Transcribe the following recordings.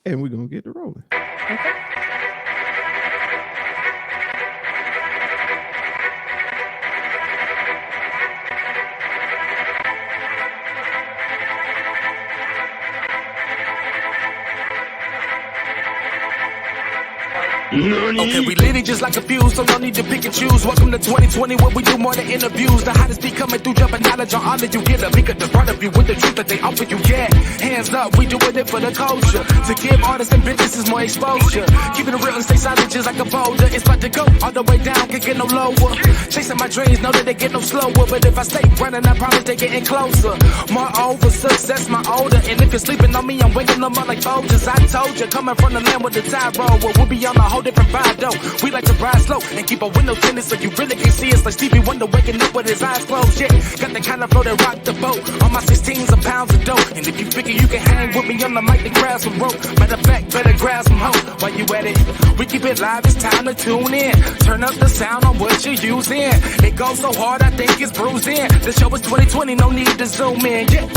and we're gonna get to rolling. Okay. Okay, we lit it just like a fuse, so no need to pick and choose. Welcome to 2020, where we do more than interviews. The hottest be coming through, jumping knowledge on all of you. Get a peek at the front of you with the truth that they offer you. Yeah, hands up, we doing it for the culture. To give artists and businesses more exposure. Keeping it real and stay silent just like a boulder. It's about to go all the way down, can't get no lower. Chasing my dreams, know that they get no slower. But if I stay running, I promise they getting closer. Moreover, success my older. And if you're sleeping on me, I'm waking them up like Folgers. I told you, coming from the land with the tide roll. Well, we'll be on a whole different vibe, though. We like to ride slow and keep our windows tinted so you really can see us like Stevie Wonder waking up with his eyes closed. Yeah, got the kind of flow that rock the boat. On my 16s of pounds of dough. And if you figure you can hang with me on the mic, then grab some rope. Matter of fact, better grab some hope. While you at it, we keep it live, it's time to tune in. Turn up the sound on what you're using. It goes so hard, I think it's bruising. The show is 2020, no need to zoom in. Yeah.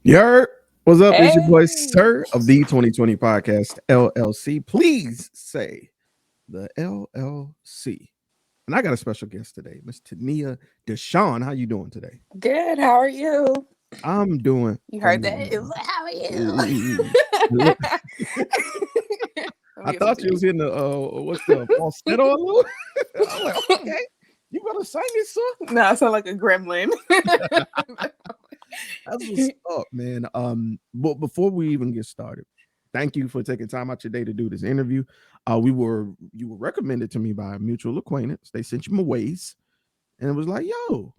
Yer, what's up? It's your boy Hey. Sirr of the 2020 Podcast LLC. Please say the LLC. And I got a special guest today, Miss Tania Deshawn. How you doing today? Good. How are you? I'm doing. You heard that? It was like, how are you? I thought you was in the what's the falsetto a little? I'm like, okay, you better sing it, sir. No, I sound like a gremlin. That's what's up, man. But before we even get started, thank you for taking time out your day to do this interview. You were recommended to me by a mutual acquaintance. They sent you my ways, and it was like, yo,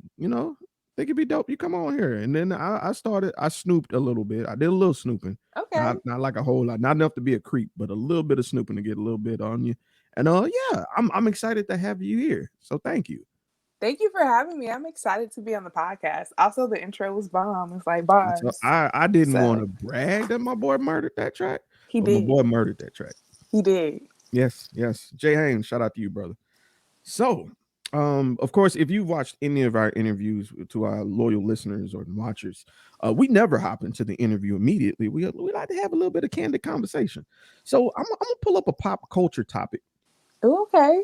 think it'd be dope. You come on here, and then I snooped a little bit. I did a little snooping, Okay. not like a whole lot, not enough to be a creep, but a little bit of snooping to get a little bit on you. And yeah, I'm excited to have you here. So thank you. Thank you for having me. I'm excited to be on the podcast. Also, the intro was bomb. It's like bars. So I didn't So- want to brag that my boy murdered that track. He but my did. boy murdered that track. He did. Yes. Jay Haynes, shout out to you, brother. So, of course, if you've watched any of our interviews to our loyal listeners or watchers, we never hop into the interview immediately. We like to have a little bit of candid conversation. So I'm gonna pull up a pop culture topic Ooh, okay.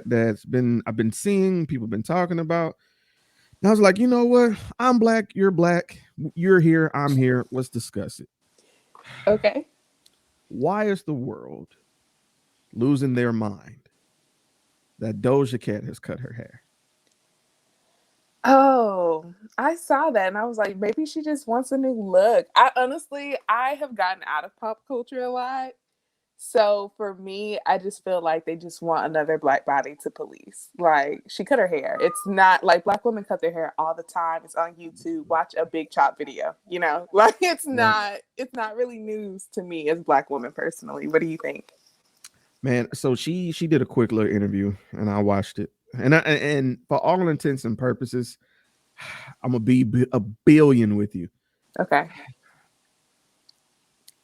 that's been I've been seeing people been talking about. And I was like, you know what? I'm black, you're black, you're here, I'm here. Let's discuss it. Okay. Why is the world losing their mind that Doja Cat has cut her hair? Oh, I saw that and I was like, maybe she just wants a new look. I have gotten out of pop culture a lot. So for me, I just feel like they just want another black body to police. Like, she cut her hair. It's not like black women cut their hair all the time. It's on YouTube. Watch a Big Chop video, Like it's not really news to me as black woman personally. What do you think? Man, so she did a quick little interview and I watched it. And for all intents and purposes, I'm gonna be a billion with you. Okay.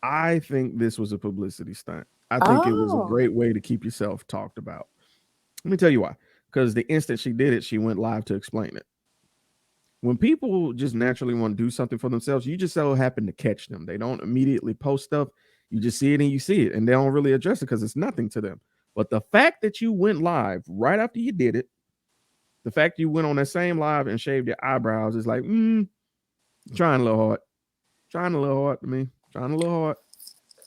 I think this was a publicity stunt. I think it was a great way to keep yourself talked about. Let me tell you why. Because the instant she did it, she went live to explain it. When people just naturally want to do something for themselves, you just so happen to catch them. They don't immediately post stuff. You just see it and you see it, and they don't really address it because it's nothing to them. But the fact that you went live right after you did it, the fact you went on that same live and shaved your eyebrows is like, trying a little hard. Trying a little hard to me. Trying a little hard.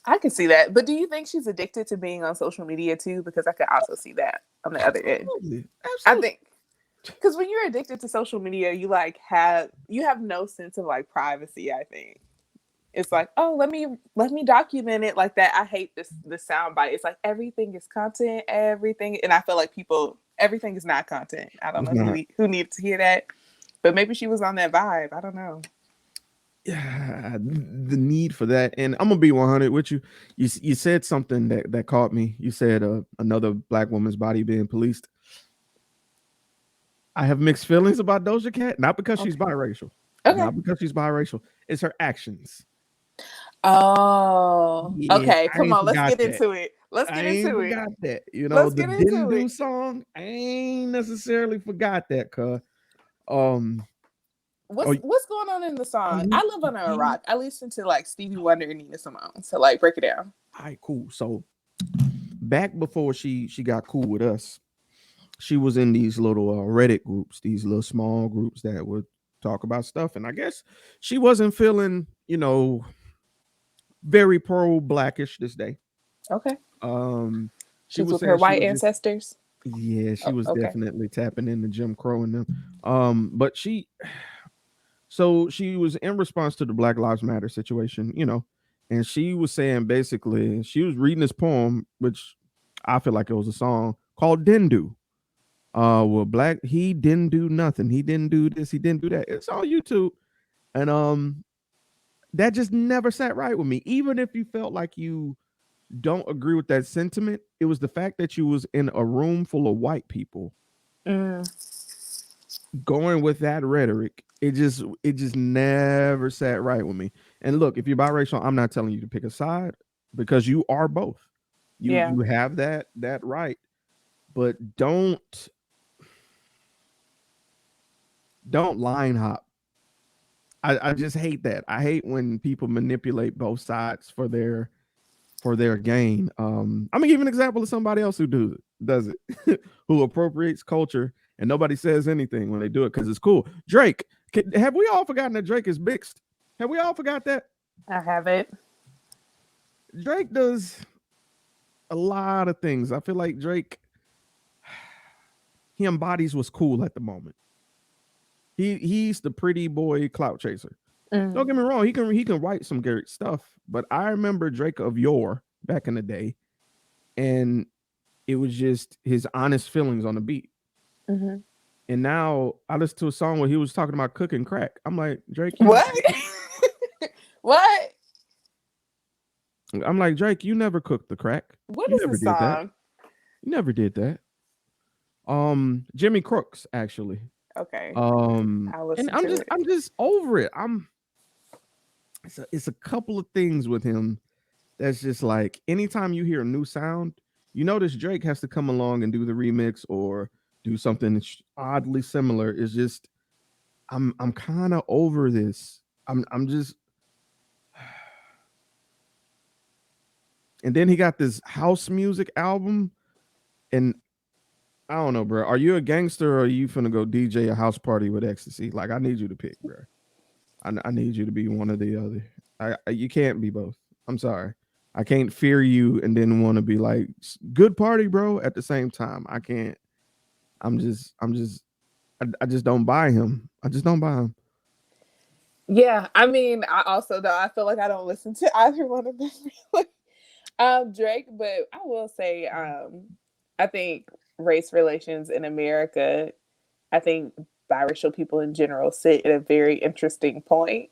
I can see that. But do you think she's addicted to being on social media too? Because I could also see that on the other end. Absolutely. I think because when you're addicted to social media, you have no sense of like privacy. I think it's like, oh, let me document it like that. I hate the sound bite. It's like everything is content, everything, and I feel like everything is not content. I don't know who needs to hear that, but maybe she was on that vibe. I don't know. Yeah, the need for that. And I'm gonna be 100 with you. You said something that caught me. You said another black woman's body being policed. I have mixed feelings about Doja Cat, not because she's biracial. Okay. Not because she's biracial. It's her actions. Oh, Yeah, okay. Come on, let's get that. into it. Let's get into it. Got that. Let's the get into Didn't Do it. song. I ain't necessarily forgot that, cuz. Oh, what's going on in the song? I live under a rock. I listen to like Stevie Wonder and Nina Simone. So like break it down. all right, cool. So back before she got cool with us, she was in these little Reddit groups, these little small groups that would talk about stuff. And I guess she wasn't feeling, very pro blackish this day. Okay. Um, she She's was with her saying she white was just ancestors. yeah, she Oh, was okay. definitely tapping into Jim Crow and them. But she was in response to the Black Lives Matter situation, and she was saying basically she was reading this poem, which I feel like it was a song called Dindu. Well, black he didn't do nothing. He didn't do this. He didn't do that. It's on YouTube, and that just never sat right with me. Even if you felt like you don't agree with that sentiment, it was the fact that you was in a room full of white people Mm. going with that rhetoric. It just never sat right with me. And look, if you're biracial, I'm not telling you to pick a side because you are both. You Yeah. you have that right, but don't line hop. I just hate that. I hate when people manipulate both sides for their gain. I'm gonna give an example of somebody else who does it, who appropriates culture and nobody says anything when they do it because it's cool. Drake, have we all forgotten that Drake is mixed? Have we all forgot that I have it. Drake does a lot of things? I feel like Drake, he embodies what's cool at the moment. He's the pretty boy clout chaser. Don't Mm. get me wrong, he can write some great stuff, but I remember Drake of yore back in the day, and it was just his honest feelings on the beat. Hmm. And now I listen to a song where he was talking about cooking crack. I'm like, Drake, you What? What? I'm like, Drake, you never cooked the crack. What You is never the did that. song? You never did that. Jimmy Crooks, actually. Okay. I'll And listen I'm to just it. I'm just over it. It's a couple of things with him that's just like anytime you hear a new sound, you notice Drake has to come along and do the remix or do something that's oddly similar. It's just I'm kind of over this. I'm just and then he got this house music album, and I don't know, bro. Are you a gangster or are you finna go DJ a house party with ecstasy? Like, I need you to pick, bro. I need you to be one or the other. You can't be both. I'm sorry. I can't fear you and then want to be like good party, bro. At the same time, I can't. I just don't buy him. I just don't buy him. Yeah, I mean, I also though I feel like I don't listen to either one of them really. Drake, but I will say, I think race relations in America, I think biracial people in general sit at a very interesting point.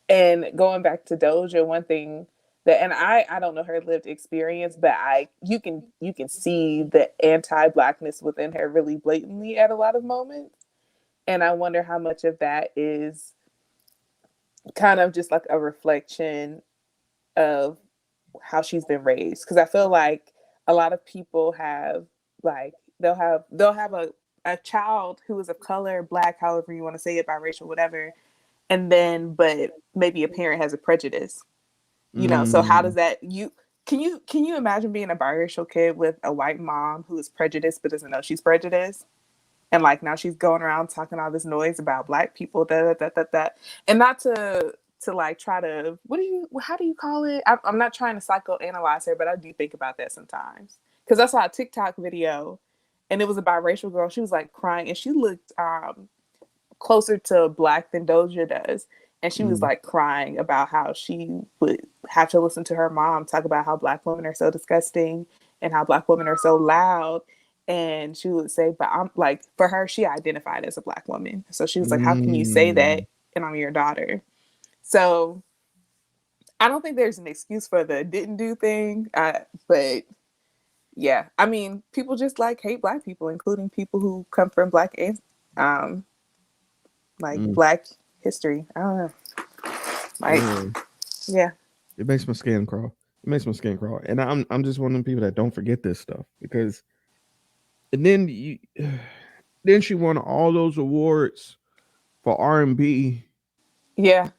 And going back to Doja, one thing that, and I don't know her lived experience, but you can see the anti-blackness within her really blatantly at a lot of moments. And I wonder how much of that is kind of just like a reflection of how she's been raised. Because I feel like a lot of people have like they'll have a child who is of color, black, however you want to say it, biracial, whatever, and then but maybe a parent has a prejudice. So how Mm, does that can you imagine being a biracial kid with a white mom who is prejudiced but doesn't know she's prejudiced? And like now she's going around talking all this noise about black people, and not to like try to how do you call it? I'm not trying to psychoanalyze her, but I do think about that sometimes because I saw a TikTok video, and it was a biracial girl. She was like crying, and she looked closer to black than Doja does. And she was mm, like crying about how she would have to listen to her mom talk about how black women are so disgusting and how black women are so loud. And she would say, but I'm like, for her, she identified as a black woman. So she was like, how can you say mm. that? And I'm your daughter. So I don't think there's an excuse for the didn't do thing. But yeah, I mean, people just like hate black people, including people who come from black and like Mm. black history. I don't know. Like, Yeah. yeah. It makes my skin crawl. It makes my skin crawl. And I'm just one of them people that don't forget this stuff because and then you then she won all those awards for R&B, Yeah.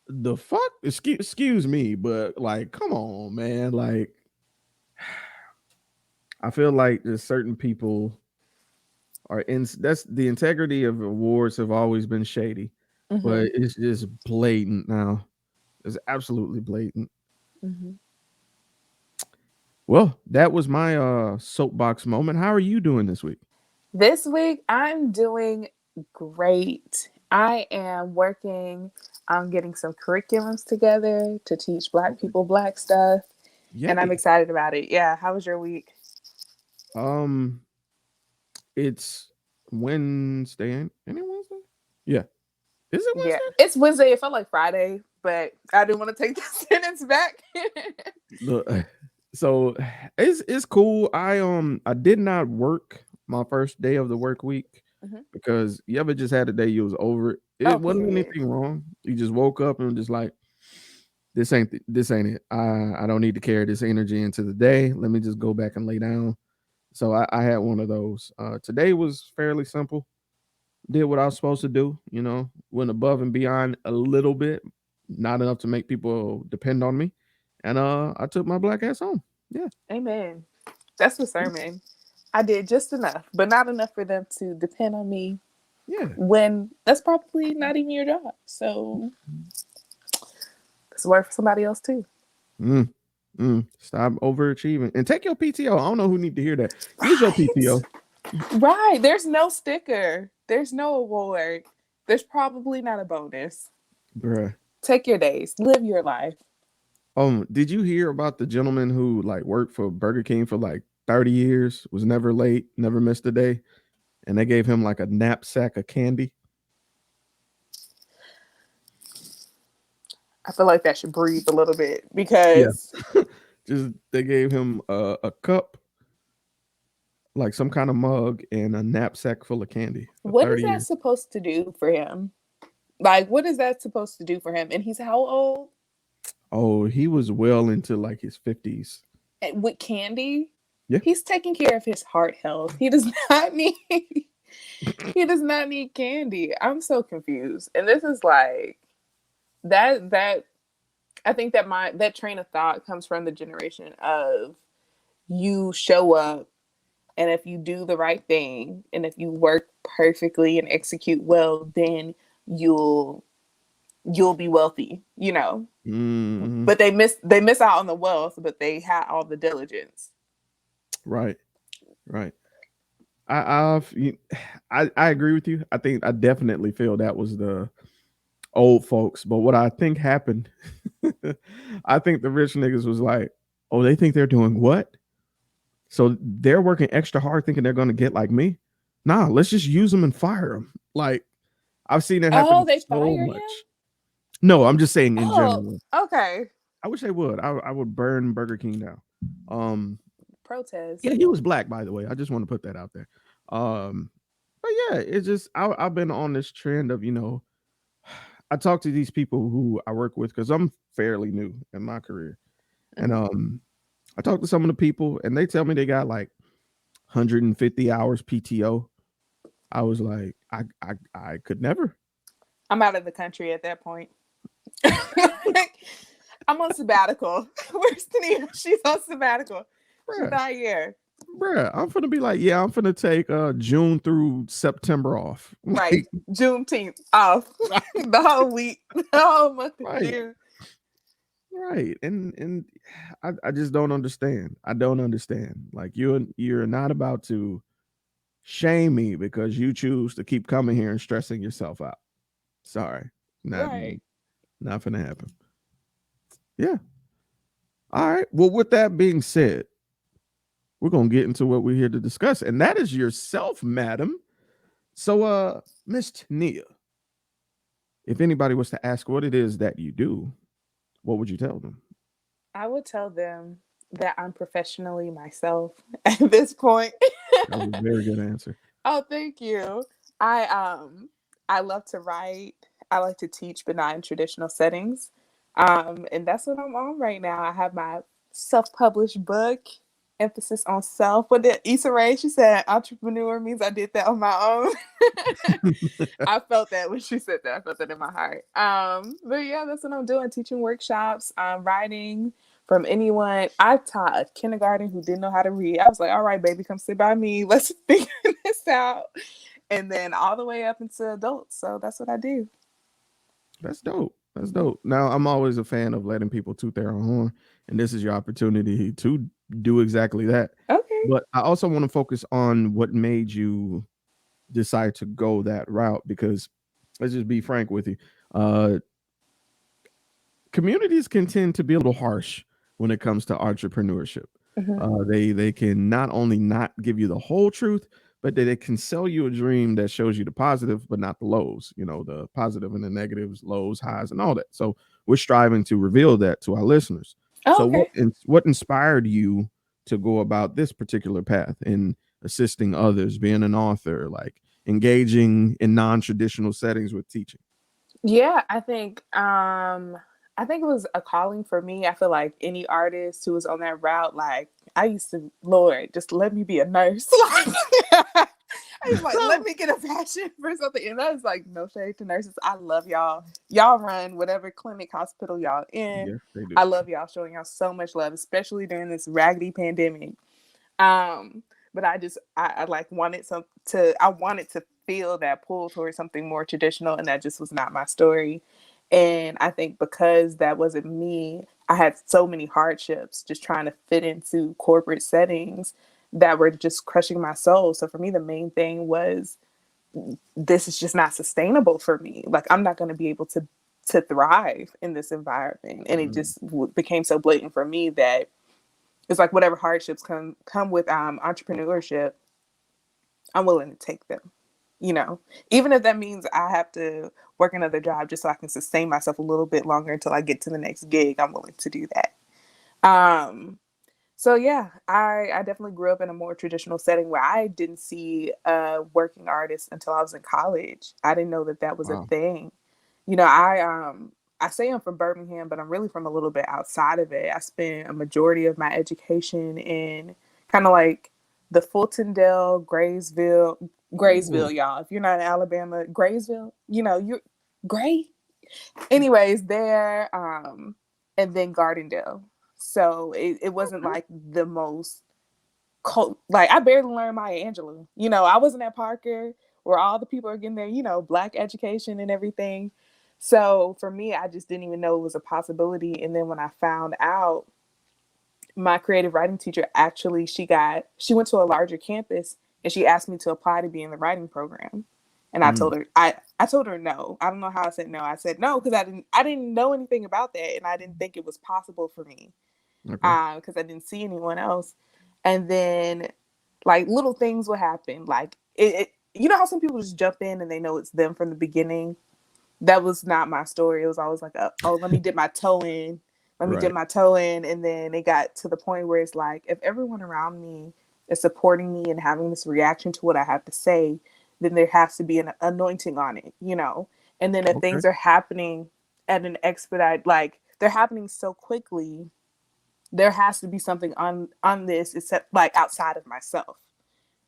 the fuck? Excuse me, but like, come on, man. Like, I feel like there's certain people are in. That's the integrity of awards have always been shady, Hmm. but it's just blatant now. It's absolutely blatant. Hmm. Well, that was my soapbox moment. How are you doing this week? This week, I'm doing great. I am working on getting some curriculums together to teach Black Okay. people Black stuff, and I'm Yay. excited about it. Yeah. How was your week? Um, it's Wednesday. Ain't it Wednesday? Yeah. Is it Yeah. Wednesday? It's Wednesday. It felt like Friday, but I didn't want to take the sentence back. Look, so it's cool. I did not work my first day of the work week Hmm. because you ever just had a day you was over it. Oh, It wasn't period. anything wrong. You just woke up and just like this ain't it. I don't need to carry this energy into the day. Let me just go back and lay down. So I had one of those. Today was fairly simple. Did what I was supposed to do. Went above and beyond a little bit, not enough to make people depend on me, and I took my black ass home. Yeah, Amen. That's the sermon. I did just enough, but not enough for them to depend on me yeah. when that's probably not even your job. So it's work for somebody else too. Mm, Stop overachieving and take your PTO. I don't know who need to hear that. Use your Right. PTO, Right. There's no sticker. There's no award. There's probably not a bonus. bruh. Take your days. Live your life. Did you hear about the gentleman who like worked for Burger King for like 30 years, was never late, never missed a day, and they gave him like a knapsack of candy? I feel like that should breathe a little bit Yeah. because Just they gave him a cup, like some kind of mug, and a knapsack full of candy for what is 30 that years. supposed to do for him? Like, what is that supposed to do for him? And he's how old? Oh, he was well into like his 50s. And with candy? Yeah. He's taking care of his heart health. He does not need he does not need candy. I'm so confused. And this is like that I think that that train of thought comes from the generation of you show up and if you do the right thing and if you work perfectly and execute well, then you'll you'll be wealthy, you know. Hmm. But they miss out on the wealth, but they had all the diligence. Right, right. I've I agree with you. I think I definitely feel that was the old folks. But what I think happened, I think the rich niggas was like, oh, they think they're doing what? So they're working extra hard, thinking they're going to get like me. Nah, let's just use them and fire them. Like I've seen it happen Oh, they so fire him? much. No, I'm just saying in Oh, general. okay. I wish they would. I would burn Burger King down. Um, yeah, Protest. he was black, by the way. I just want to put that out there. Um, but yeah, it's just I've been on this trend of I talk to these people who I work with because I'm fairly new in my career, and Mhm. I talk to some of the people and they tell me they got like 150 hours PTO. I was like, I could never. I'm out of the country at that point. I'm on sabbatical. Where's Tania? She's on sabbatical. She's Bruh, not here. bruh, I'm gonna be like, yeah, I'm gonna take June through September off. Right. Like, Juneteenth off. The whole week. The whole month of right, June. right. And I just don't understand. I don't understand. Like you're not about to shame me because you choose to keep coming here and stressing yourself out. Sorry. Not Right. not gonna happen. Yeah. All right. Well, with that being said, we're gonna get into what we're here to discuss, and that is yourself, madam. So Miss Tania, if anybody was to ask what it is that you do, what would you tell them? I would tell them that I'm professionally myself at this point. That was a very good answer. Oh, thank you. I love to write. I like to teach, but not in traditional settings. And that's what I'm on right now. I have my self-published book, emphasis on self. But the Issa Rae, she said entrepreneur means I did that on my own. I felt that when she said that. I felt that in my heart. But yeah, that's what I'm doing. Teaching workshops, writing from anyone. I taught a kindergarten who didn't know how to read. I was like, all right, baby, come sit by me. Let's figure this out. And then all the way up into adults. So that's what I do. That's dope. That's dope. Now, I'm always a fan of letting people toot their own horn, and this is your opportunity to do exactly that. Okay. But I also want to focus on what made you decide to go that route because let's just be frank with you. Uh, Communities can tend to be a little harsh when it comes to entrepreneurship. Mm-hmm. They can not only not give you the whole truth, but they can sell you a dream that shows you the positive, but not the lows. You know, the positive and the negatives, lows, highs, and all that. So we're striving to reveal that to our listeners. Oh, So okay. what inspired you to go about this particular path in assisting others, being an author, like engaging in non-traditional settings with teaching? Yeah, I think it was a calling for me. I feel like any artist who was on that route, like I used to, Lord, just let me be a nurse. Like, I was like, let me get a passion for something. And I was like, no shade to nurses. I love y'all. Y'all run whatever clinic, hospital y'all in. Yes, they do. I love y'all showing y'all so much love, especially during this raggedy pandemic. Um, but I like wanted I wanted to feel that pull towards something more traditional, and that just was not my story. And I think because that wasn't me, I had so many hardships just trying to fit into corporate settings that were just crushing my soul. So for me, the main thing was this is just not sustainable for me. Like I'm not going to be able to thrive in this environment. And it Mhm. just became so blatant for me that it's like whatever hardships come with entrepreneurship, I'm willing to take them. You know, even if that means I have to work another job just so I can sustain myself a little bit longer until I get to the next gig, I'm willing to do that. Um, so yeah, I definitely grew up in a more traditional setting where I didn't see a working artist until I was in college. I didn't know that that was a Wow. thing. You know, I say I'm from Birmingham, but I'm really from a little bit outside of it. I spent a majority of my education in kind of like the Fultondale, Ooh, Graysville, y'all. If you're not in Alabama, Graysville, you know, you're Gray. Anyways, there, and then Gardendale. So it wasn't okay. like the most like I barely learned Maya Angelou. You know, I wasn't at Parker where all the people are getting their, you know, black education and everything. So for me, I just didn't even know it was a possibility. And then when I found out, my creative writing teacher actually she went to a larger campus and she asked me to apply to be in the writing program. And I Mm, told her I told her no. I don't know how I said no. I said no because I didn't know anything about that and I didn't think it was possible for me okay. because I didn't see anyone else. And then like little things would happen. Like you know how some people just jump in and they know it's them from the beginning. That was not my story. It was always like, oh, let me dip my toe in. Let me dip Right. my toe in. And then it got to the point where it's like, if everyone around me is supporting me and having this reaction to what I have to say, then there has to be an anointing on it, you know? And then if Okay. things are happening at an expedite, like they're happening so quickly, there has to be something on this except like outside of myself.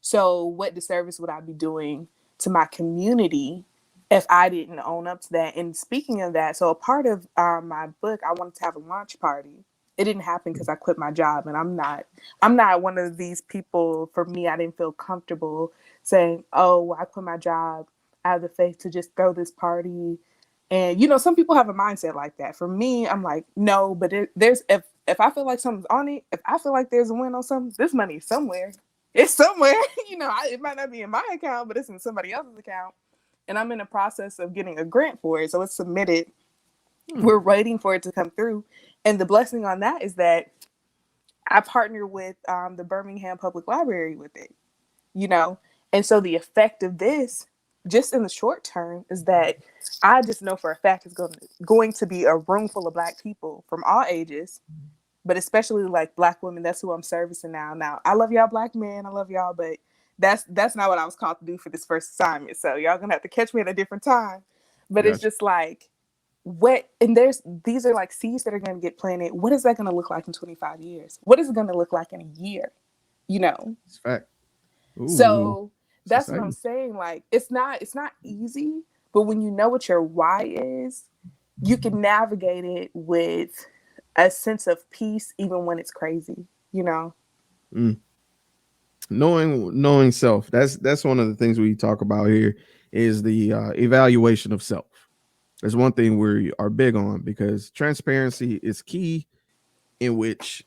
So what disservice would I be doing to my community if I didn't own up to that? And speaking of that, so a part of my book, I wanted to have a launch party. It didn't happen because I quit my job, and I'm not one of these people. For me, I didn't feel comfortable saying, "Oh, I quit my job. I have the faith to just throw this party." And you know, some people have a mindset like that. For me, I'm like, no, but there's if I feel like something's on it, if I feel like there's a win on something, this money is somewhere. It's somewhere. You know, it might not be in my account, but it's in somebody else's account. And I'm in the process of getting a grant for it. So it's submitted. Hmm. We're waiting for it to come through. And the blessing on that is that I partner with the Birmingham Public Library with it, you know? And so the effect of this, just in the short term, is that I just know for a fact it's going to be a room full of Black people from all ages, but especially like Black women. That's who I'm servicing now. Now, I love y'all Black men. I love y'all, but that's not what I was called to do for this first assignment. So y'all gonna have to catch me at a different time. But it's Gotcha. just like what, and these are like seeds that are gonna get planted. What is that gonna look like in 25 years? What is it gonna look like in a year? you know. It's fact. Ooh, So it's that's what I'm exciting. saying. Like it's not easy, but when you know what your why is, you can navigate it with a sense of peace even when it's crazy, you know. Mm. Knowing self. That's one of the things we talk about here is the evaluation of self. There's one thing we are big on because transparency is key. In which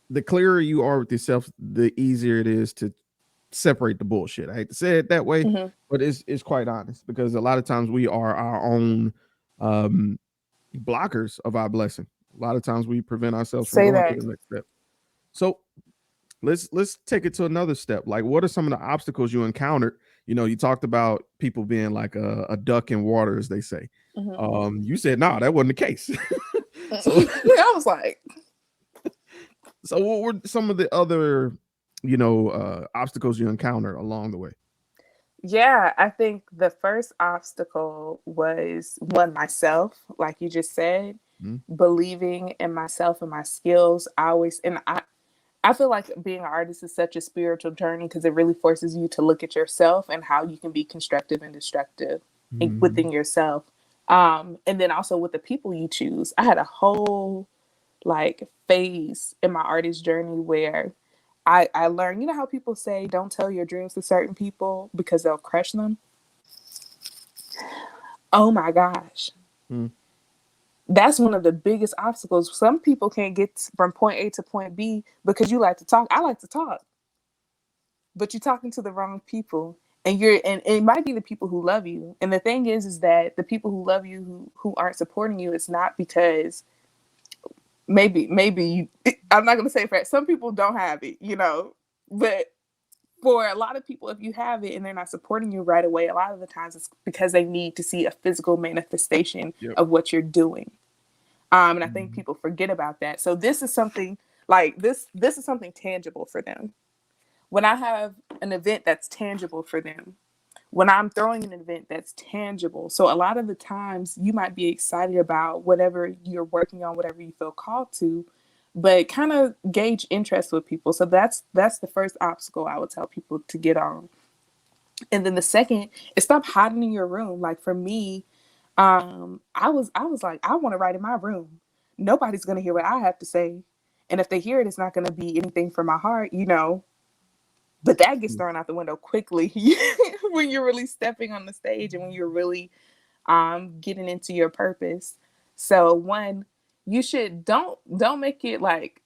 the clearer you are with yourself, the easier it is to separate the bullshit. I hate to say it that way, Mm-hmm. but it's quite honest because a lot of times we are our own um, blockers of our blessing. A lot of times we prevent ourselves from Say going to that. the next step. So let's take it to another step. Like, what are some of the obstacles you encountered? You know, you talked about people being like a duck in water, as they say. Mm-hmm. You said no, that wasn't the case. So I was like, so what were some of the other, obstacles you encountered along the way? yeah, I think the first obstacle was one myself, like you just said, Mhm. believing in myself and my skills. I feel like being an artist is such a spiritual journey because it really forces you to look at yourself and how you can be constructive and destructive Mhm. within yourself. And then also with the people you choose. I had a whole like phase in my artist journey where I learned, you know how people say don't tell your dreams to certain people because they'll crush them? Oh my gosh. Mhm. That's one of the biggest obstacles. Some people can't get from point A to point B because you like to talk. I like to talk, but you're talking to the wrong people. And it might be the people who love you. And the thing is that the people who love you who aren't supporting you, it's not because maybe you, I'm not gonna say for some people don't have it, you know. But for a lot of people, if you have it and they're not supporting you right away, a lot of the times it's because they need to see a physical manifestation Yep. of what you're doing. And I think Mhm. people forget about that. So this is something like this is something tangible for them. When I have an event that's tangible for them, when I'm throwing an event that's tangible. So a lot of the times you might be excited about whatever you're working on, whatever you feel called to, but kind of gauge interest with people. So that's the first obstacle I would tell people to get on. And then the second is stop hiding in your room. Like for me, I was like, I want to write in my room. Nobody's gonna hear what I have to say. And if they hear it, it's not gonna be anything from my heart, you know. But that gets thrown out the window quickly when you're really stepping on the stage and when you're really getting into your purpose. So one, you should don't make it like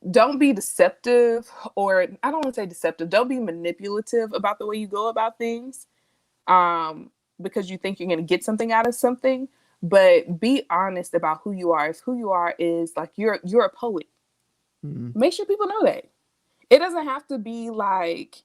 don't be deceptive, or I don't want to say deceptive, don't be manipulative about the way you go about things um because you think you're going to get something out of something, but be honest about who you are. If who you are is like you're a poet, Mhm. make sure people know that. It doesn't have to be like,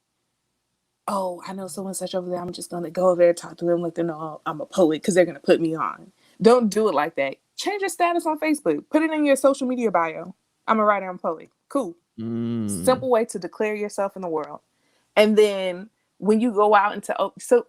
oh, I know someone such over there, I'm just gonna go over there, talk to them, let them know I'm a poet because they're gonna put me on. Don't do it like that. Change your status on Facebook. Put it in your social media bio. I'm a writer, I'm a poet. Cool. Mm. Simple way to declare yourself in the world. And then when you go out into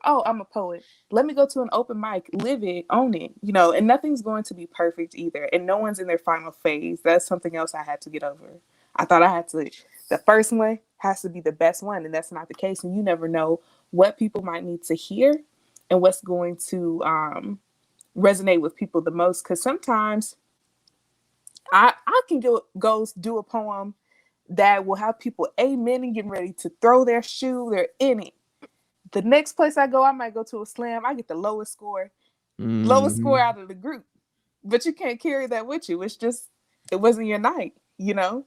I'm a poet. Let me go to an open mic, live it, own it, you know. And nothing's going to be perfect either, and no one's in their final phase. That's something else I had to get over. I thought I had to. The first one has to be the best one, and that's not the case. And you never know what people might need to hear, and what's going to resonate with people the most. Because sometimes I can go do a poem that will have people amen and getting ready to throw their shoe. They're in it. The next place I go, I might go to a slam. I get the lowest score Mhm. out of the group. But you can't carry that with you. It's just it wasn't your night, you know.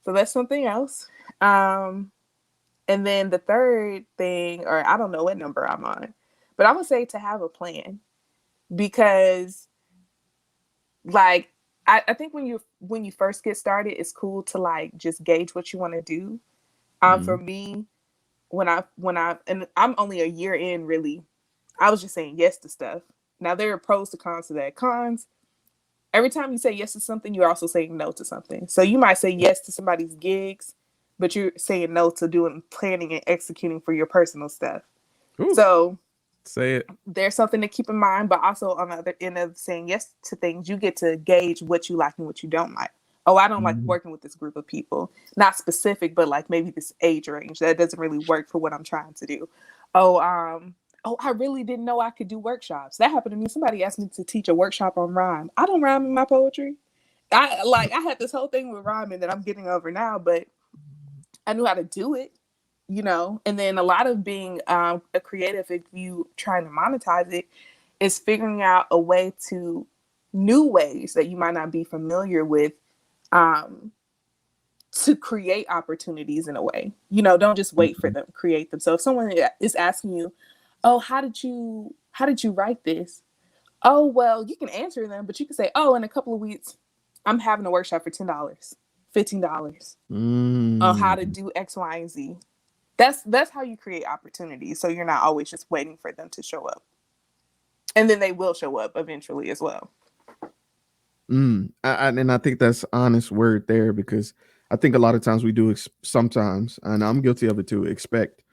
So that's something else. Um, and then the third thing, or I don't know what number I'm on, but I would say to have a plan because, like, I think when you first get started, it's cool to like just gauge what you want to do. For Mhm. me, when I and I'm only a year in really, I was just saying yes to stuff. Now there are pros to cons to that. Cons, every time you say yes to something, you're also saying no to something. So you might say yes to somebody's gigs, but you're saying no to doing planning and executing for your personal stuff. Ooh, So say it. there's something to keep in mind, but also on the other end of saying yes to things, you get to gauge what you like and what you don't like. Oh, I don't like Mhm. working with this group of people. Not specific, but like maybe this age range that doesn't really work for what I'm trying to do. Oh, I really didn't know I could do workshops. That happened to me. Somebody asked me to teach a workshop on rhyme. I don't rhyme in my poetry. I had this whole thing with rhyming that I'm getting over now, but I knew how to do it, you know. And then a lot of being a creative, if you trying to monetize it, is figuring out a way to new ways that you might not be familiar with, um, to create opportunities in a way. You know, don't just wait for Mhm. them, create them. So if someone is asking you, "Oh, how did you write this?" Oh, well, you can answer them, but you can say, "Oh, in a couple of weeks, I'm having a workshop for $10, $15 on how to Mm. do X, Y, and Z." That's how you create opportunities. So you're not always just waiting for them to show up, and then they will show up eventually as well. And I think that's honest word there because I think a lot of times we do sometimes, and I'm guilty of it too, expect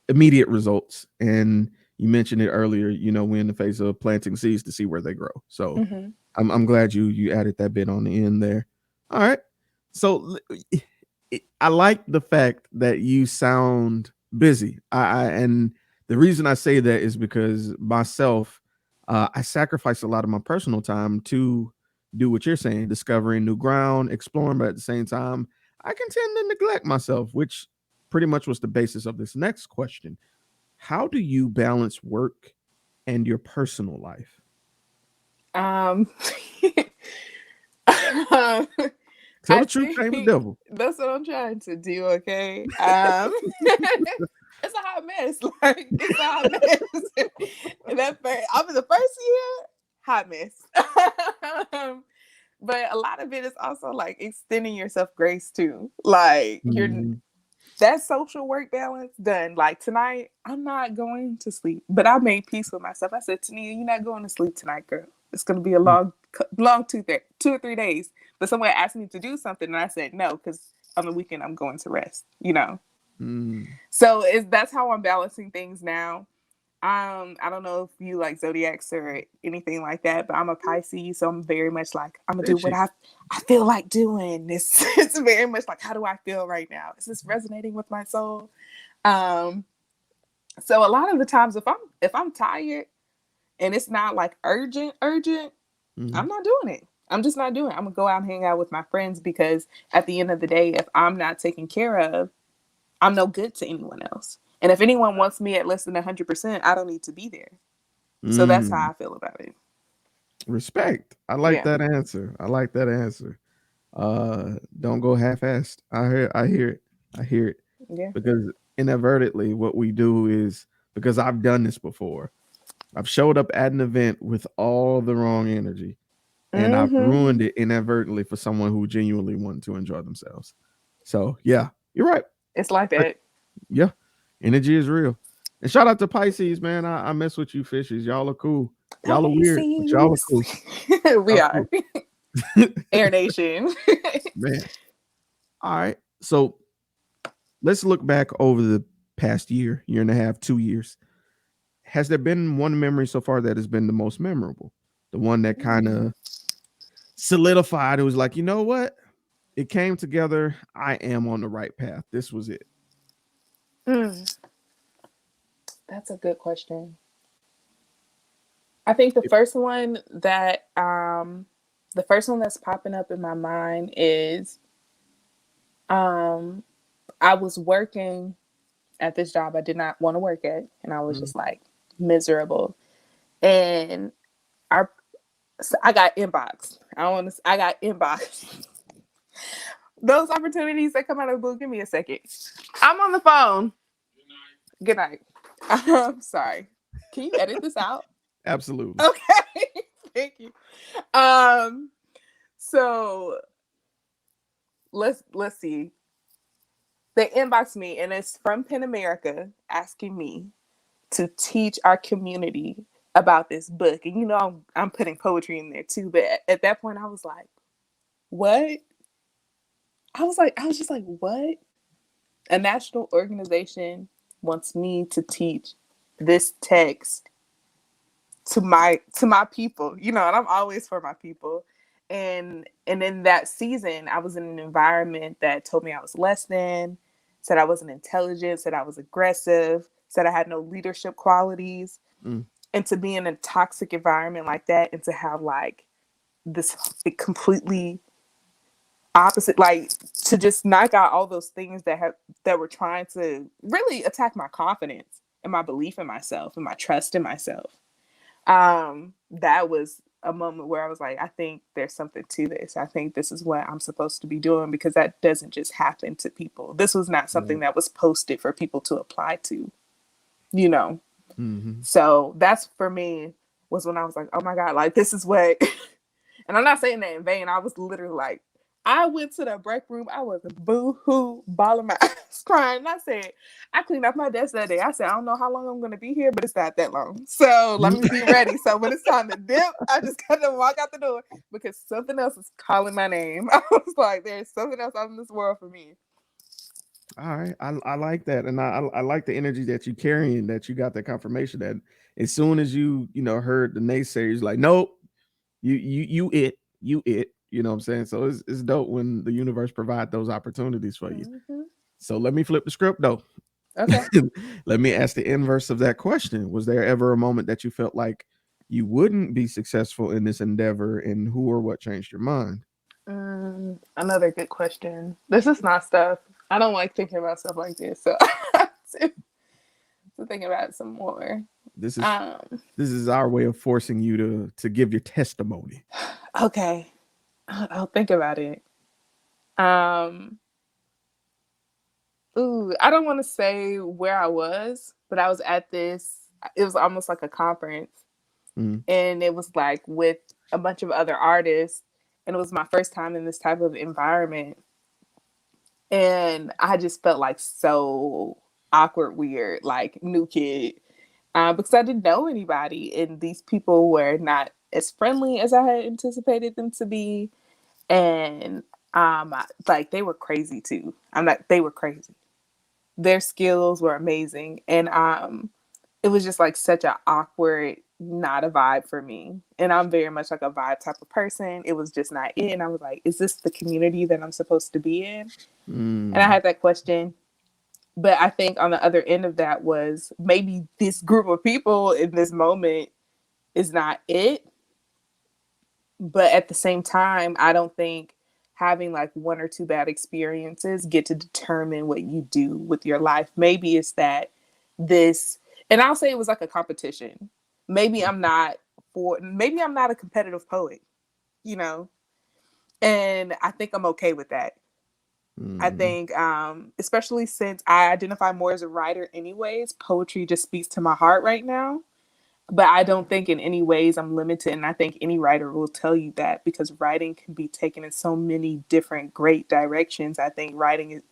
immediate results. And you mentioned it earlier, you know, we're in the phase of planting seeds to see where they grow. So Mm-hmm. I'm glad you added that bit on the end there. All right. So I like the fact that you sound busy. And the reason I say that is because myself, I sacrifice a lot of my personal time to do what you're saying, discovering new ground, exploring, but at the same time, I can tend to neglect myself, which pretty much was the basis of this next question. How do you balance work and your personal life? Um, I Tell the truth, shame the think devil. that's what I'm trying to do. Okay. It's a hot mess. Like it's a hot mess. I'm in the first year, hot mess. Um, but a lot of it is also like extending yourself grace too. Like Mhm. that social work balance done. Like tonight, I'm not going to sleep, but I made peace with myself. I said, Tania, you're not going to sleep tonight, girl. It's going to be a long 2 or 3 days. But someone asked me to do something, and I said no because on the weekend I'm going to rest. You know. Mm. So that's how I'm balancing things now. I don't know if you like zodiacs or anything like that, but I'm a Pisces, so I'm very much like I'm gonna do Is what she? I feel like doing. It's very much like how do I feel right now? Is this resonating with my soul? Um, so a lot of the times if I'm tired and it's not like urgent, I'm Mhm. not doing it. I'm just not doing it. I'm gonna go out and hang out with my friends because at the end of the day, if I'm not taken care of, I'm no good to anyone else. And if anyone wants me at less than 100%, I don't need to be there. So that's how Mm. I feel about it. Respect. I like Yeah. that answer. I like that answer. Don't go half-assed. I hear it. I hear it. Yeah. Because inadvertently what we do is because I've done this before. I've showed up at an event with all the wrong energy and I've Mm-hmm. ruined it inadvertently for someone who genuinely wanted to enjoy themselves. So yeah, you're right. It's like But that. yeah, energy is real. And shout out to Pisces, man. I mess with you fishes. Y'all are cool. Y'all are weird, but y'all are Pisces. cool. We Y'all are. cool. Air Nation. Man. All right. So let's look back over the past year and a half, 2 years. Has there been one memory so far that has been the most memorable? The one that kind of solidified. It was like, you know what? It came together. I am on the right path. This was it. Mm, that's a good question. I think If- the first one that's popping up in my mind is um I was working at this job I did not want to work at, and I was mm, just like miserable. And our so I got inbox. I got inbox. Those opportunities that come out of the blue. Give me a second. I'm on the phone. Good night. I'm sorry. Can you edit this out? Absolutely. Okay. Thank you. Um. So let's see. They inboxed me, and it's from Penn America asking me to teach our community about this book. And you know, I'm putting poetry in there too. But at that point, I was like, what? I was just like, what? A national organization wants me to teach this text to my people, you know, and I'm always for my people. And in that season, I was in an environment that told me I was less than, said I wasn't intelligent, said I was aggressive, said I had no leadership qualities. Mm. And to be in a toxic environment like that, and to have like this completely opposite, like to just knock out all those things that were trying to really attack my confidence and my belief in myself and my trust in myself. That was a moment where I was like, I think there's something to this. I think this is what I'm supposed to be doing, because that doesn't just happen to people. This was not something that was posted for people to apply to, you know? Mm-hmm. So that's, for me, was when I was like, oh my God, like this is what, and I'm not saying that in vain. I was literally like, I went to the break room. I was boo-hoo, bawling my eyes, crying. And I said, I cleaned up my desk that day. I said, I don't know how long I'm going to be here, but it's not that long. So let me be ready. So when it's time to dip, I just got to walk out the door, because something else is calling my name. I was like, there's something else out in this world for me. All right, I like that, and I like the energy that you carrying. That you got that confirmation that as soon as you know heard the naysayers, like, nope, you it. You know what I'm saying? So it's dope when the universe provide those opportunities for you. Mm-hmm. So let me flip the script though. Okay. Let me ask the inverse of that question. Was there ever a moment that you felt like you wouldn't be successful in this endeavor, and who or what changed your mind? Another good question. This is not stuff. I don't like thinking about stuff like this. So to think about it some more. This is Um, this is our way of forcing you to give your testimony. okay. I'll think about it. Um, I don't want to say where I was, but I was at this, it was almost like a conference, Mm. and it was like with a bunch of other artists, and it was my first time in this type of environment. And I just felt like so awkward, weird, like new kid, because I didn't know anybody, and these people were not as friendly as I had anticipated them to be, and like they were crazy too. They were crazy. Their skills were amazing, and it was just like such an awkward, not a vibe for me. And I'm very much like a vibe type of person. It was just not it, and I was like, is this the community that I'm supposed to be in? And I Mm. had that question. But I think on the other end of that was, maybe this group of people in this moment is not it. But at the same time, I don't think having like one or two bad experiences get to determine what you do with your life. Maybe it's that this, and I'll say it was like a competition. Maybe I'm not a competitive poet, you know? And I think I'm okay with that. I Mm. think, especially since I identify more as a writer anyways, poetry just speaks to my heart right now. But I don't think in any ways I'm limited. And I think any writer will tell you that, because writing can be taken in so many different great directions. I think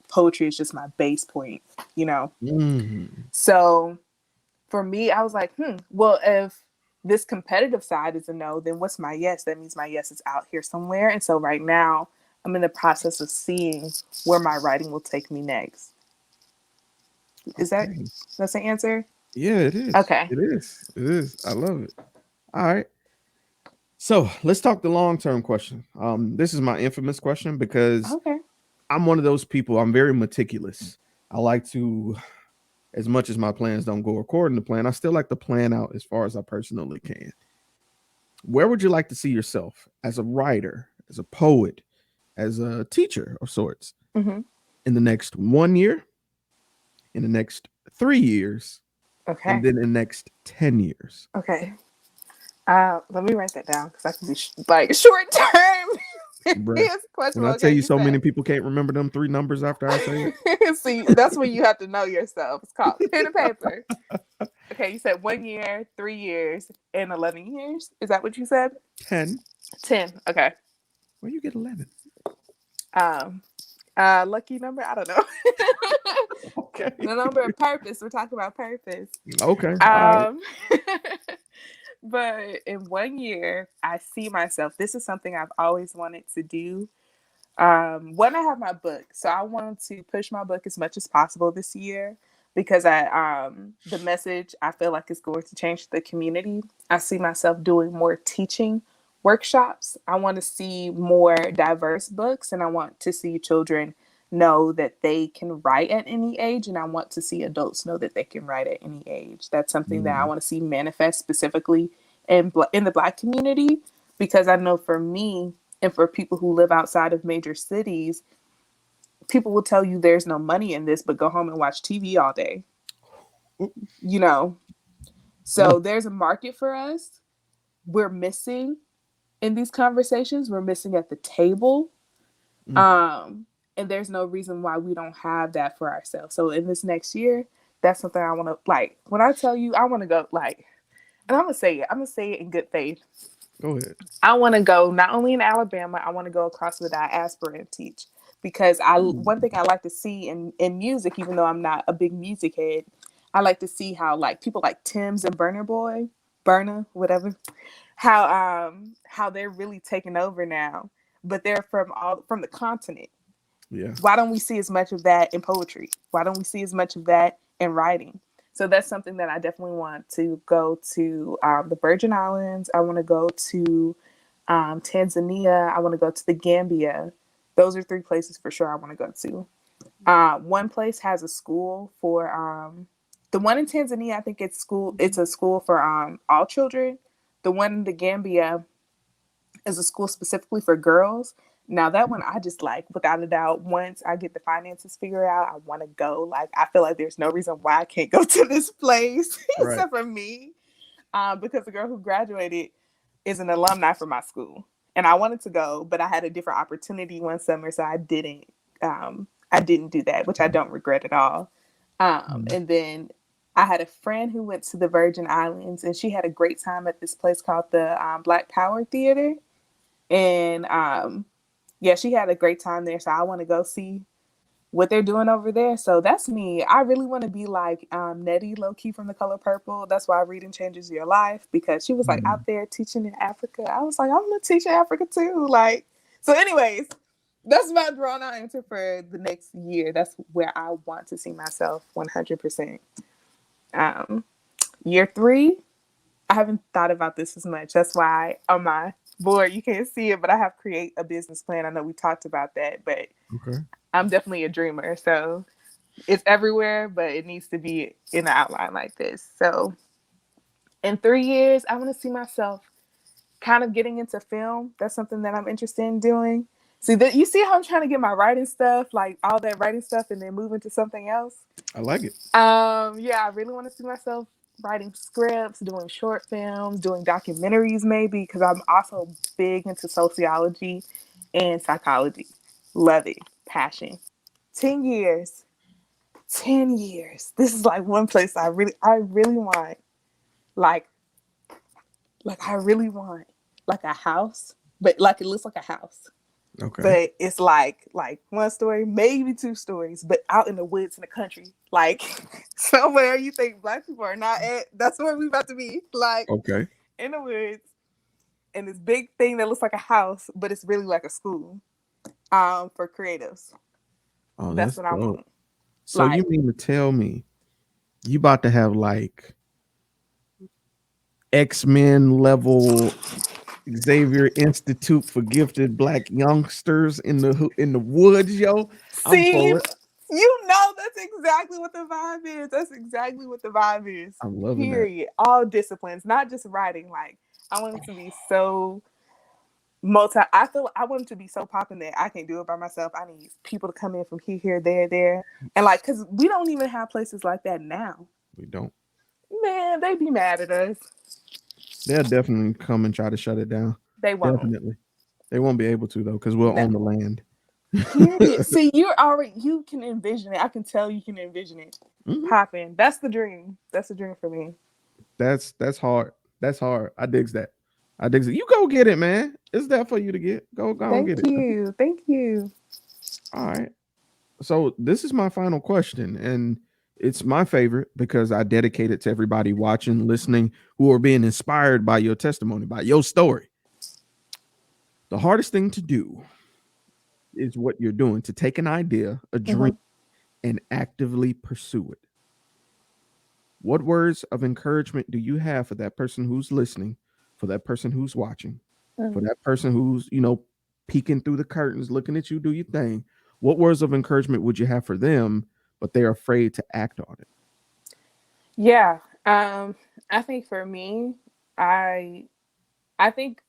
poetry is just my base point, you know? Mm. So for me, I was like, well, if this competitive side is a no, then what's my yes? That means my yes is out here somewhere. And so right now, I'm in the process of seeing where my writing will take me next. Okay. That's the answer? Yeah, it is. Okay. It is. It is. I love it. All right. So let's talk the long term question. This is my infamous question because Okay. I'm one of those people. I'm very meticulous. I like to, as much as my plans don't go according to plan, I still like to plan out as far as I personally can. Where would you like to see yourself as a writer, as a poet, as a teacher of sorts Mm-hmm. in the next 1 year, in the next 3 years, and Okay. then in the next 10 years? Okay. Let me write that down, because I can be like short term. Bruh. Here's a question. When I tell Okay, you you so said. many people can't remember them three numbers after I say See, that's when you have to know yourself. It's called pen and paper. Okay, you said 1 year, 3 years, and 11 years. Is that what you said? 10. 10. Okay. Where you get 11? Um, lucky number. I don't know. Okay. The number of purpose. We're talking about purpose. Okay. All right. Um, but in 1 year, I see myself. This is something I've always wanted to do. When I have my book, so I want to push my book as much as possible this year, because the message I feel like is going to change the community. I see myself doing more teaching workshops. I want to see more diverse books, and I want to see children know that they can write at any age, and I want to see adults know that they can write at any age. That's something that I want to see manifest specifically in the Black community, because I know for me and for people who live outside of major cities, people will tell you there's no money in this, but go home and watch TV all day. You know, so there's a market for us. We're missing in these conversations. We're missing at the table. And there's no reason why we don't have that for ourselves. So in this next year, that's something I want to, like, when I tell you I want to go, like, and I'm going to say it in good faith. Go ahead. I want to go not only in Alabama, I want to go across the diaspora and teach, because one thing I like to see in music, even though I'm not a big music head, I like to see how, like, people like Tim's and Burna, whatever, how they're really taking over now, but they're from the continent. Yeah. Why don't we see as much of that in poetry? Why don't we see as much of that in writing? So that's something that I definitely want to go to the Virgin Islands. I want to go to Tanzania. I want to go to the Gambia. Those are 3 places for sure I want to go to. One place has a school for the one in Tanzania. I think it's a school for all children. The one in the Gambia is a school specifically for girls. Now that one, I just, like, without a doubt, once I get the finances figured out, I want to go. Like, I feel like there's no reason why I can't go to this place except for me, because the girl who graduated is an alumni from my school, and I wanted to go, but I had a different opportunity one summer, so I didn't do that, which I don't regret at all. And then I had a friend who went to the Virgin Islands, and she had a great time at this place called the Black Power Theater, and yeah, she had a great time there. So I want to go see what they're doing over there. So that's me. I really want to be like Nettie low-key from The Color Purple. That's why reading changes your life, because she was like out there teaching in Africa. I was like, I'm going to teach in Africa too. Like, so anyways, that's my drawn out answer for the next year. That's where I want to see myself 100%. Year 3, I haven't thought about this as much. That's why on my board you can't see it, but I have create a business plan. I know we talked about that, but I'm definitely a dreamer, so it's everywhere, but it needs to be in the outline like this. So in 3 years, I want to see myself kind of getting into film. That's something that I'm interested in doing. See that, you see how I'm trying to get my writing stuff, like all that writing stuff, and then move into something else. I like it. Yeah, I really want to see myself writing scripts, doing short films, doing documentaries maybe, because I'm also big into sociology and psychology. Love it. Passion. 10 years. 10 years. This is like one place I really want. Like I really want like a house, but like it looks like a house. Okay. But it's like 1 story, maybe 2 stories, but out in the woods in the country, like somewhere you think Black people are not at. That's where we about to be, like in the woods, and this big thing that looks like a house, but it's really like a school, for creatives. Oh, that's what dope. I want. So you mean to tell me you about to have like X-Men level Xavier Institute for Gifted Black Youngsters in the woods, yo? See, you know that's exactly what the vibe is. That's exactly what the vibe is. I'm loving Period. That. All disciplines, not just writing. Like, I want it to be so I want it to be so popping that I can't do it by myself. I need people to come in from here, there, and like, because we don't even have places like that now. We don't. Man, they be mad at us. They'll definitely come and try to shut it down. They won't. Definitely. They won't be able to though, because we'll own the land. See, you can envision it. I can tell you can envision it popping. That's the dream. That's the dream for me. That's hard. That's hard. I digs that. You go get it, man. It's there for you to get. Go and get it. Thank you. All right. So this is my final question, and it's my favorite because I dedicate it to everybody watching, listening, who are being inspired by your testimony, by your story. The hardest thing to do is what you're doing, to take an idea, a dream, and actively pursue it. What words of encouragement do you have for that person who's listening, for that person who's watching, for that person who's, peeking through the curtains, looking at you do your thing, what words of encouragement would you have for them, but they're afraid to act on it? Yeah. I think for me, I I think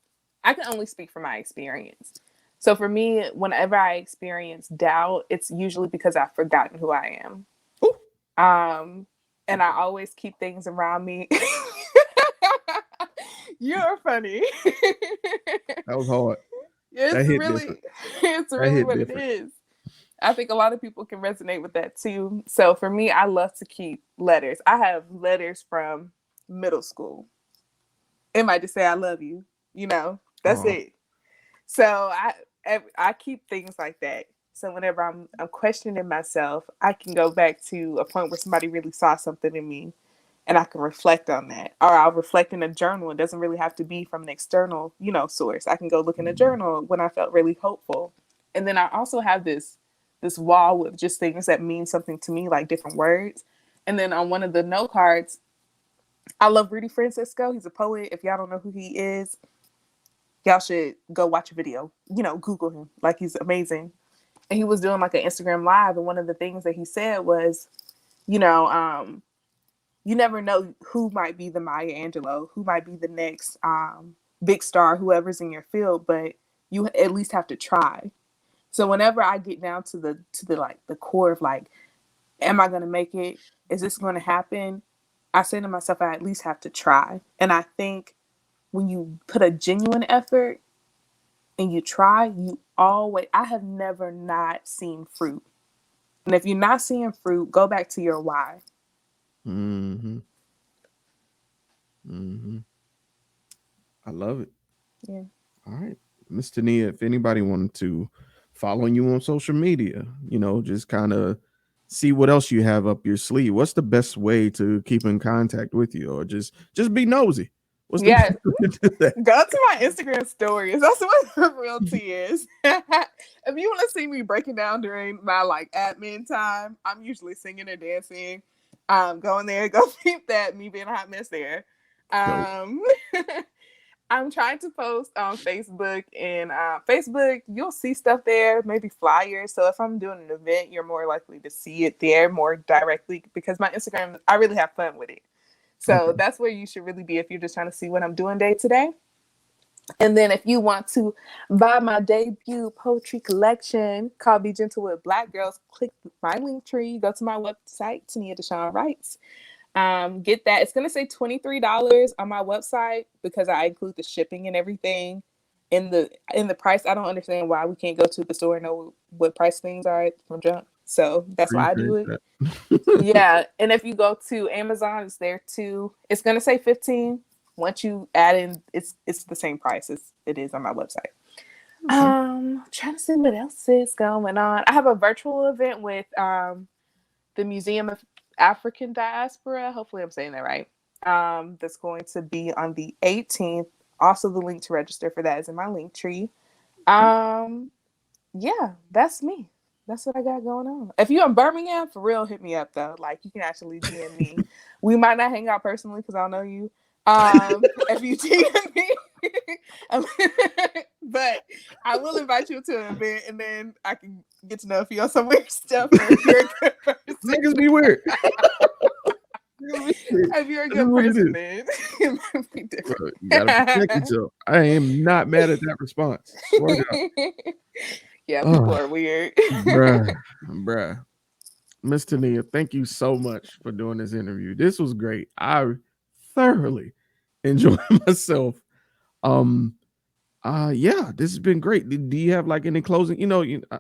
I can only speak from my experience. So for me, whenever I experience doubt, it's usually because I've forgotten who I am. Ooh, And I always keep things around me. You're funny. that was hard. That It's hit really, different. it's That really hit what it different. is. I think a lot of people can resonate with that too. So for me, I love to keep letters. I have letters from middle school. It might just say "I love you." That's Oh, it. So I keep things like that. So whenever I'm questioning myself, I can go back to a point where somebody really saw something in me, and I can reflect on that. Or I'll reflect in a journal. It doesn't really have to be from an external, source. I can go look in a journal when I felt really hopeful. And then I also have this wall with just things that mean something to me, like different words. And then on one of the note cards, I love Rudy Francisco. He's a poet. If y'all don't know who he is, y'all should go watch a video. Google him. Like, he's amazing. And he was doing like an Instagram live, and one of the things that he said was, you know, um, you never know who might be the Maya Angelou, who might be the next big star, whoever's in your field, but you at least have to try. So whenever I get down to the like the core of like, am I gonna make it? Is this gonna happen? I say to myself, I at least have to try. And I think when you put a genuine effort and you try, you always, I have never not seen fruit. And if you're not seeing fruit, go back to your why. mm-hmm. Mm-hmm. I love it. Yeah. All right. Miss Tania, if anybody wanted to follow you on social media, just kind of see what else you have up your sleeve, what's the best way to keep in contact with you, or just be nosy? What's the Yeah. best way to do that? Go to my Instagram stories. That's what the real tea is. If you want to see me breaking down during my like admin time, I'm usually singing or dancing. Go in there, go peep that, me being a hot mess there. Dope. Um, I'm trying to post on Facebook, and Facebook, you'll see stuff there, maybe flyers. So if I'm doing an event, you're more likely to see it there more directly, because my Instagram, I really have fun with it. So Okay. that's where you should really be if you're just trying to see what I'm doing day to day. And then if you want to buy my debut poetry collection called Be Gentle with Black Girls, click my link tree, go to my website, Tania Deshawn Writes. Get that. It's gonna say $23 on my website because I include the shipping and everything in the price. I don't understand why we can't go to the store and know what price things are from jump. So that's why I do Appreciate it. that. Yeah, and if you go to Amazon, it's there too. It's gonna say 15. Once you add in, it's the same price as it is on my website. Okay. Trying to see what else is going on. I have a virtual event with the Museum of African Diaspora. Hopefully, I'm saying that right. That's going to be on the 18th. Also, the link to register for that is in my link tree. Okay. Yeah, that's me. That's what I got going on. If you're in Birmingham, for real, hit me up though. Like, you can actually DM me. We might not hang out personally because I don't know you. If you DM me, but I will invite you to an event, and then I can get to know if you're on some weird stuff or if you're a good person. Niggas be weird. Niggas be weird. If you're a That is good what it person, is. then it might be Bro, you gotta protect different. yourself. I am not mad at that response. Swear to Yeah, people God. are weird. Bruh, bruh. Miss Tania, thank you so much for doing this interview. This was great. I thoroughly enjoyed myself. Um, yeah, this has been great. Do you have like any closing?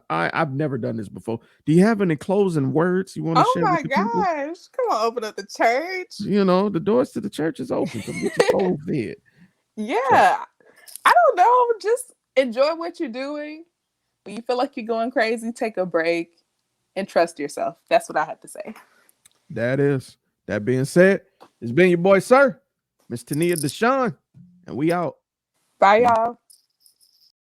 I've never done this before. Do you have any closing words you want to Oh share with my the people? gosh. Come on, open up the church. The doors to the church is open. Come get your soul fed. So Yeah. I don't know. Just enjoy what you're doing. When you feel like you're going crazy, take a break and trust yourself. That's what I have to say. that being said, it's been your boy, Sirr, Miss Tania Deshawn, and we out. Bye, y'all.